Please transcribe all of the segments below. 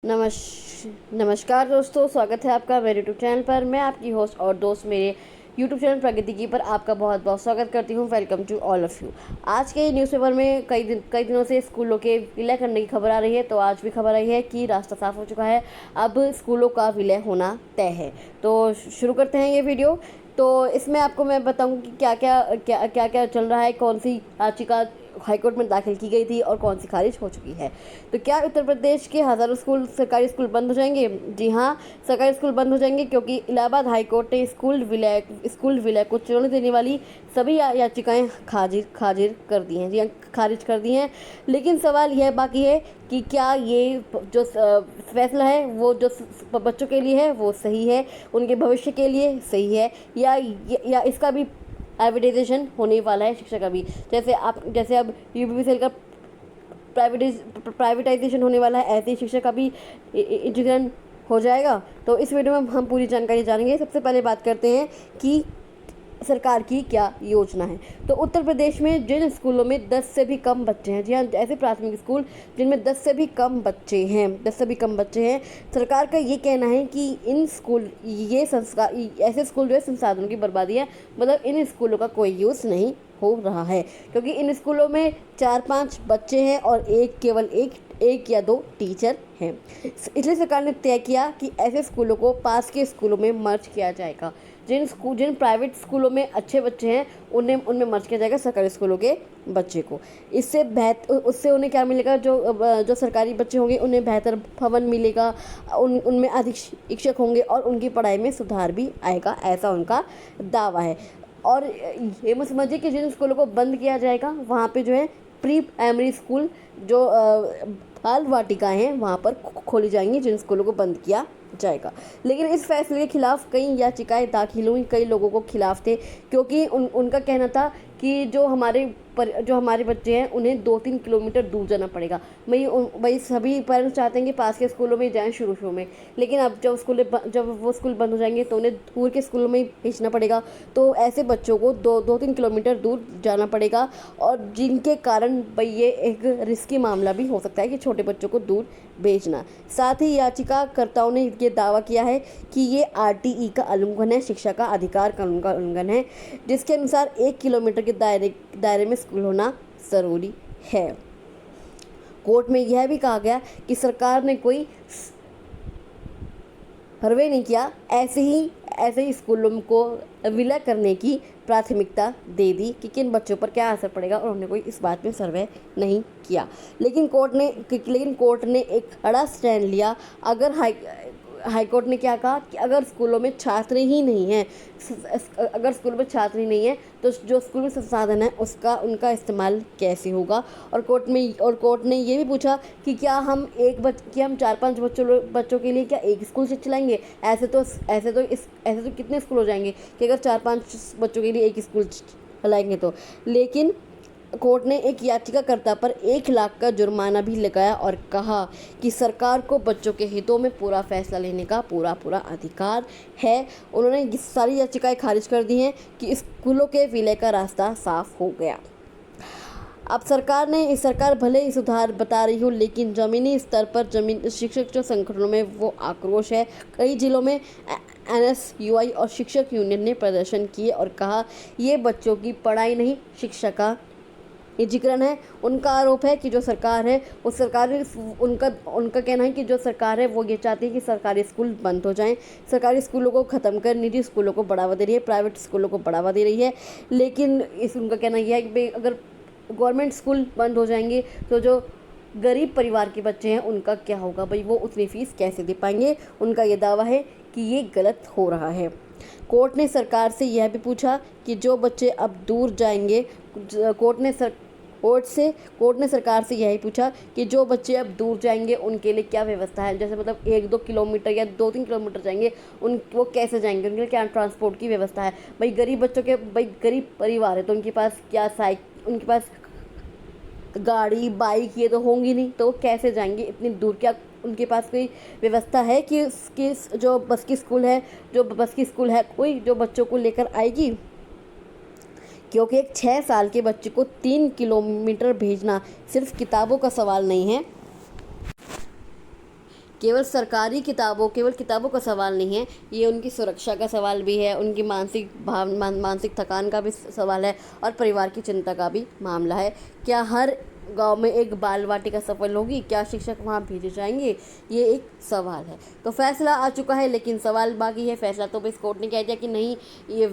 नमश नमस्कार दोस्तों, स्वागत है आपका मेरे यूट्यूब चैनल पर। मैं आपकी होस्ट और दोस्त मेरे यूट्यूब चैनल प्रगति की पर आपका बहुत बहुत स्वागत करती हूं। Welcome to all of you. आज के न्यूज़पेपर में कई दिनों से स्कूलों के विलय करने की खबर आ रही है, तो आज भी खबर आई है कि रास्ता साफ हो चुका है, अब स्कूलों का विलय होना तय है। तो शुरू करते हैं ये वीडियो। तो इसमें आपको मैं बताऊँ कि क्या क्या चल रहा है, कौन सी याचिका हाईकोर्ट में दाखिल की गई थी और कौन सी खारिज हो चुकी है। तो क्या उत्तर प्रदेश के हज़ारों सरकारी स्कूल बंद हो जाएंगे? जी हाँ, सरकारी स्कूल बंद हो जाएंगे, क्योंकि इलाहाबाद हाईकोर्ट ने स्कूल विलय को चुनौती देने वाली सभी याचिकाएं खारिज कर दी हैं। जी हाँ, खारिज कर दी हैं। लेकिन सवाल यह बाकी है कि क्या ये जो फैसला है वो जो बच्चों के लिए है वो सही है, उनके भविष्य के लिए सही है, या इसका भी प्राइवेटाइजेशन होने वाला है शिक्षा का भी। जैसे अब यूपीपीसीएल का प्राइवेटाइजेशन होने वाला है, ऐसे ही शिक्षा का भी इंटीग्रेशन हो जाएगा। तो इस वीडियो में हम पूरी जानकारी जानेंगे। सबसे पहले बात करते हैं कि सरकार की क्या योजना है। तो उत्तर प्रदेश में जिन स्कूलों में 10 से भी कम बच्चे हैं, जी हाँ, ऐसे प्राथमिक स्कूल जिनमें 10 से भी कम बच्चे हैं, सरकार का ये कहना है कि इन स्कूल ये संस्कार ऐसे स्कूल जो है संसाधनों की बर्बादी है। मतलब इन स्कूलों का कोई यूज़ नहीं हो रहा है, क्योंकि इन स्कूलों में 4-5 बच्चे हैं और केवल एक या 2 टीचर हैं। इसलिए सरकार ने तय किया कि ऐसे स्कूलों को पास के स्कूलों में मर्ज किया जाएगा। जिन प्राइवेट स्कूलों में अच्छे बच्चे हैं उनमें मर्ज किया जाएगा सरकारी स्कूलों के बच्चे को। उससे उन्हें क्या मिलेगा? जो सरकारी बच्चे होंगे उन्हें बेहतर भवन मिलेगा, उनमें अधिक शिक्षक होंगे और उनकी पढ़ाई में सुधार भी आएगा, ऐसा उनका दावा है। और ये मत समझिए कि जिन स्कूलों को बंद किया जाएगा वहाँ पे जो है प्री प्राइमरी स्कूल जो बाल वाटिकाएँ हैं वहाँ पर खोली जाएंगी, जिन स्कूलों को बंद किया जाएगा। लेकिन इस फैसले के खिलाफ कई याचिकाएं दाखिल हुई, कई लोगों को खिलाफ थे, क्योंकि उनका कहना था कि जो हमारे बच्चे हैं उन्हें 2-3 किलोमीटर दूर जाना पड़ेगा। भाई सभी पेरेंट्स चाहते हैं कि पास के स्कूलों में जाएं शुरू में, लेकिन अब जब वो स्कूल बंद हो जाएंगे तो उन्हें दूर के स्कूलों में ही भेजना पड़ेगा। तो ऐसे बच्चों को 2-3 किलोमीटर दूर जाना पड़ेगा, और जिनके कारण भाई ये एक रिस्की मामला भी हो सकता है कि छोटे बच्चों को दूर भेजना। साथ ही याचिकाकर्ताओं ने ये दावा किया है कि ये आरटीई का उल्लंघन है, शिक्षा का अधिकार कानून का उल्लंघन है, जिसके अनुसार 1 किलोमीटर के दायरे में स्कूल होना ज़रूरी है। कोर्ट में यह भी कहा गया कि सरकार ने कोई सर्वे नहीं किया, ऐसे ही स्कूलों को विलय करने की प्राथमिकता दे दी कि किन बच्चों पर क्या असर पड़ेगा, और उन्होंने कोई इस बात में सर्वे नहीं किया। लेकिन कोर्ट ने एक कड़ा स्टैंड लिया। हाईकोर्ट ने क्या कहा कि अगर स्कूलों में छात्र ही नहीं हैं, तो जो स्कूल में संसाधन है उनका इस्तेमाल कैसे होगा। और कोर्ट ने ये भी पूछा कि क्या हम 4-5 बच्चों के लिए क्या एक स्कूल से चलाएंगे? ऐसे तो कितने स्कूल हो जाएंगे कि अगर 4-5 बच्चों के लिए एक स्कूल चलाएंगे तो। लेकिन कोर्ट ने एक याचिकाकर्ता पर 1 लाख का जुर्माना भी लगाया और कहा कि सरकार को बच्चों के हितों में पूरा फैसला लेने का पूरा अधिकार है। उन्होंने ये सारी याचिकाएं खारिज कर दी हैं कि स्कूलों के विलय का रास्ता साफ हो गया। अब सरकार भले ही सुधार बता रही हो, लेकिन ज़मीनी स्तर पर शिक्षक जो संगठनों में वो आक्रोश है। कई जिलों में NSUI और शिक्षक यूनियन ने प्रदर्शन किए और कहा ये बच्चों की पढ़ाई नहीं, शिक्षा का निजीकरण है। उनका आरोप है कि जो सरकार है उनका कहना है कि जो सरकार है वो ये चाहती है कि सरकारी स्कूल बंद हो जाएं, सरकारी स्कूलों को ख़त्म कर निजी स्कूलों को बढ़ावा दे रही है, प्राइवेट स्कूलों को बढ़ावा दे रही है। लेकिन उनका कहना यह है कि अगर गवर्नमेंट स्कूल बंद हो जाएंगे तो जो गरीब परिवार के बच्चे हैं उनका क्या होगा? भाई वो उतनी फ़ीस कैसे दे पाएंगे? उनका ये दावा है कि ये गलत हो रहा है। कोर्ट ने सरकार से यह भी पूछा कि जो बच्चे अब दूर जाएंगे, कोर्ट ने सरकार से यही पूछा कि जो बच्चे अब दूर जाएंगे उनके लिए क्या व्यवस्था है। जैसे मतलब 1-2 किलोमीटर या 2-3 किलोमीटर जाएंगे, वो कैसे जाएंगे? उनके लिए क्या ट्रांसपोर्ट की व्यवस्था है? भाई गरीब परिवार है तो उनके पास गाड़ी बाइक ये तो होंगी नहीं, तो वो कैसे जाएंगे इतनी दूर? क्या उनके पास कोई व्यवस्था है कि जो बस की स्कूल है कोई जो बच्चों को लेकर आएगी? क्योंकि एक 6 साल के बच्चे को 3 किलोमीटर भेजना सिर्फ किताबों का सवाल नहीं है, केवल सरकारी किताबों केवल किताबों का सवाल नहीं है, ये उनकी सुरक्षा का सवाल भी है, उनकी मानसिक थकान का भी सवाल है और परिवार की चिंता का भी मामला है। क्या हर गांव में एक बाल वाटिका सफल होगी? क्या शिक्षक वहां भेजे जाएंगे? ये एक सवाल है। तो फैसला आ चुका है लेकिन सवाल बाकी है। फैसला तो बस कोर्ट ने कह दिया कि नहीं, ये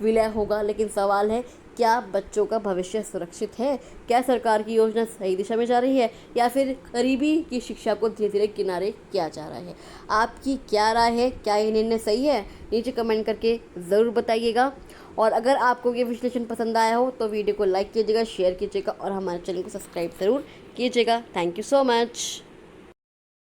विलय होगा, लेकिन सवाल है क्या बच्चों का भविष्य सुरक्षित है? क्या सरकार की योजना सही दिशा में जा रही है या फिर गरीबी की शिक्षा को धीरे धीरे किनारे किया जा रहा है? आपकी क्या राय है? क्या ये निर्णय सही है? नीचे कमेंट करके ज़रूर बताइएगा। और अगर आपको ये विश्लेषण पसंद आया हो तो वीडियो को लाइक कीजिएगा, शेयर कीजिएगा और हमारे चैनल को सब्सक्राइब ज़रूर कीजिएगा। Thank you so much.